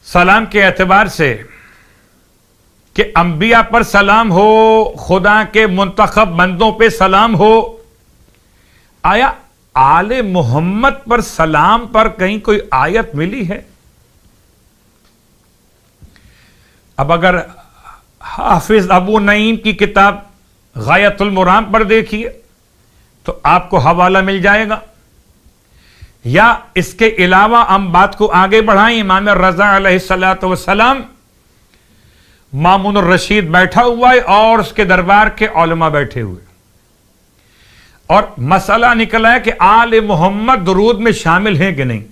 سلام کے اعتبار سے کہ انبیاء پر سلام ہو، خدا کے منتخب بندوں پہ سلام ہو، آیا آل محمد پر سلام پر کہیں کوئی آیت ملی ہے؟ اب اگر حافظ ابو نعیم کی کتاب غایۃ المرام پر دیکھیے تو آپ کو حوالہ مل جائے گا، یا اس کے علاوہ ہم بات کو آگے بڑھائیں، امام رضا علیہ السلام مامون الرشید بیٹھا ہوا ہے اور اس کے دربار کے علماء بیٹھے ہوئے، اور مسئلہ نکلا ہے کہ آل محمد درود میں شامل ہیں کہ نہیں۔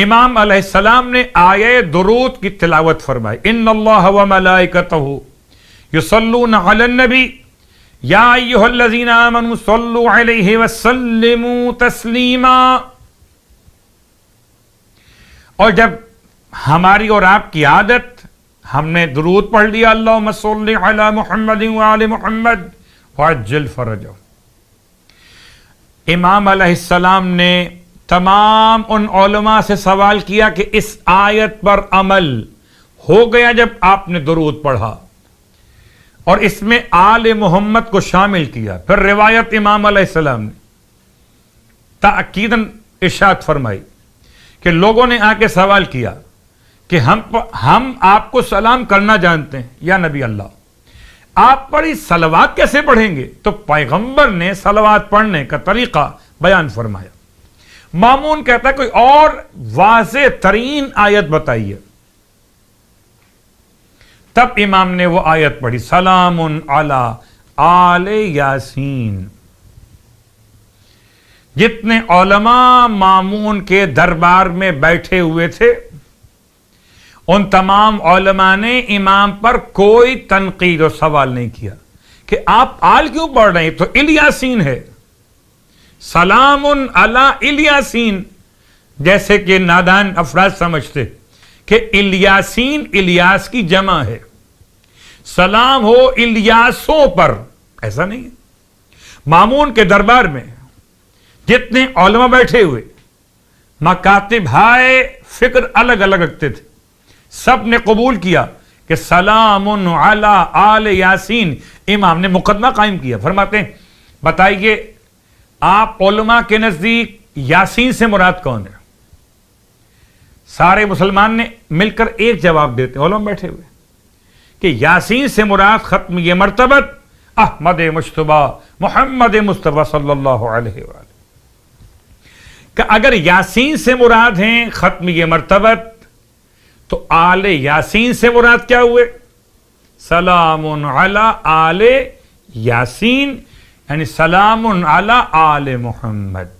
امام علیہ السلام نے آیہ درود کی تلاوت فرمائی، ان اللہ و ملائکتہ یصلون علی النبی یا ایھا الذین آمنوا صلوا علیہ وسلموا تسلیما۔ اور جب ہماری اور آپ کی عادت، ہم نے درود پڑھ لیا، اللہم صل علی محمد وآل محمد وعجل فرجہ، امام علیہ السلام نے تمام ان علماء سے سوال کیا کہ اس آیت پر عمل ہو گیا جب آپ نے درود پڑھا اور اس میں آل محمد کو شامل کیا؟ پھر روایت امام علیہ السلام نے تاکیداً ارشاد فرمائی کہ لوگوں نے آ کے سوال کیا کہ ہم آپ کو سلام کرنا جانتے ہیں یا نبی اللہ، آپ پر اس صلوات کیسے پڑھیں گے؟ تو پیغمبر نے صلوات پڑھنے کا طریقہ بیان فرمایا۔ مامون کہتا ہے کوئی اور واضح ترین آیت بتائیے، تب امام نے وہ آیت پڑھی، سلام علی آل یاسین۔ جتنے علماء مامون کے دربار میں بیٹھے ہوئے تھے ان تمام علماء نے امام پر کوئی تنقید اور سوال نہیں کیا کہ آپ آل کیوں پڑھ رہے ہیں، تو الیاسین ہے، سلام علی الیاسین، جیسے کہ نادان افراد سمجھتے کہ الیاسین الیاس کی جمع ہے، سلام ہو الیاسوں پر، ایسا نہیں ہے۔ مامون کے دربار میں جتنے علماء بیٹھے ہوئے، مکاتب ہائے فکر الگ الگ رکھتے تھے، سب نے قبول کیا کہ سلام علی آل یاسین۔ امام نے مقدمہ قائم کیا، فرماتے ہیں بتائیے آپ علماء کے نزدیک یاسین سے مراد کون ہے؟ سارے مسلمان نے مل کر ایک جواب دیتے، علماء بیٹھے ہوئے، کہ یاسین سے مراد ختم یہ مرتبت احمد مجتبی محمد مصطفیٰ صلی اللہ علیہ وآلہ، کہ اگر یاسین سے مراد ہیں ختم یہ مرتبت تو آل یاسین سے مراد کیا ہوئے؟ سلام علی آل یاسین، یعنی سلام علی آل محمد،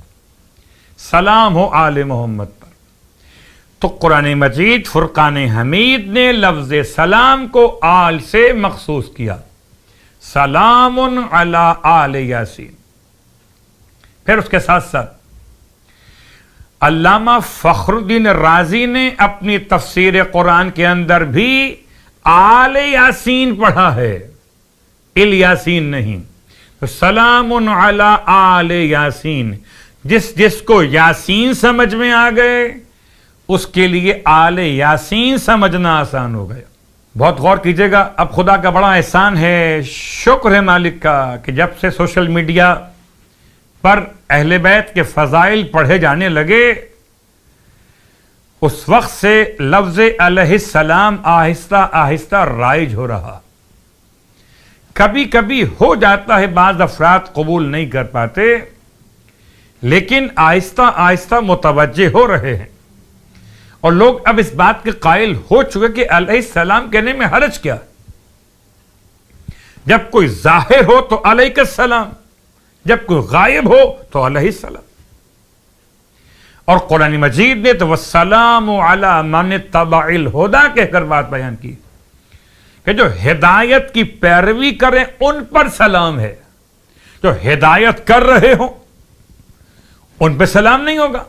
سلام ہو آل محمد پر۔ تو قرآن مجید فرقان حمید نے لفظ سلام کو آل سے مخصوص کیا، سلام علی آل یاسین۔ پھر اس کے ساتھ ساتھ علامہ فخر الدین رازی نے اپنی تفسیر قرآن کے اندر بھی آل یاسین پڑھا ہے، الیاسین نہیں۔ تو سلام علی آل یاسین، جس کو یاسین سمجھ میں آ گئے اس کے لیے آل یاسین سمجھنا آسان ہو گیا۔ بہت غور کیجئے گا، اب خدا کا بڑا احسان ہے، شکر ہے مالک کا کہ جب سے سوشل میڈیا پر اہل بیت کے فضائل پڑھے جانے لگے اس وقت سے لفظ علیہ السلام آہستہ آہستہ رائج ہو رہا۔ کبھی کبھی ہو جاتا ہے، بعض افراد قبول نہیں کر پاتے، لیکن آہستہ آہستہ متوجہ ہو رہے ہیں، اور لوگ اب اس بات کے قائل ہو چکے کہ علیہ السلام کہنے میں حرج کیا؟ جب کوئی ظاہر ہو تو علیہ السلام، جب کوئی غائب ہو تو علیہ السلام۔ اور قرآن مجید نے تو والسلام علی من اتبع الہدی کہہ کر بات بیان کی کہ جو ہدایت کی پیروی کریں ان پر سلام ہے، جو ہدایت کر رہے ہوں ان پہ سلام نہیں ہوگا۔